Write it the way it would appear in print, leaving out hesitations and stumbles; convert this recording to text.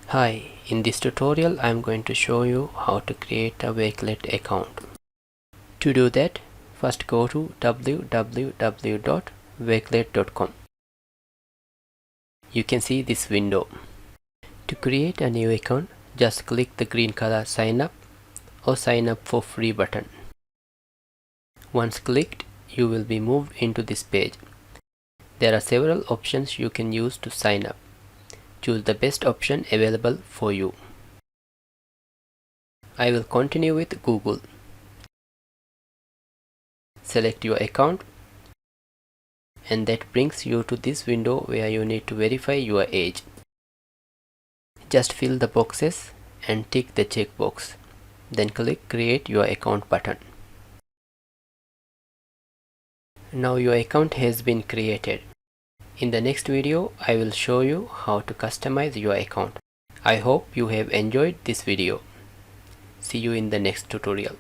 Hi, in this tutorial I am going to show you how to create a Wakelet account. To do that, first go to www.wakelet.com. You can see this window. To create a new account, just click the green color sign up or sign up for free button. Once clicked, you will be moved into this page. There are several options you can use to sign up. Choose the best option available for you. I will continue with Google. Select your account, and that brings you to this window where you need to verify your age. Just fill the boxes and tick the checkbox. Then click Create Your Account button. Now your account has been created. In the next video, I will show you how to customize your account. I hope you have enjoyed this video. See you in the next tutorial.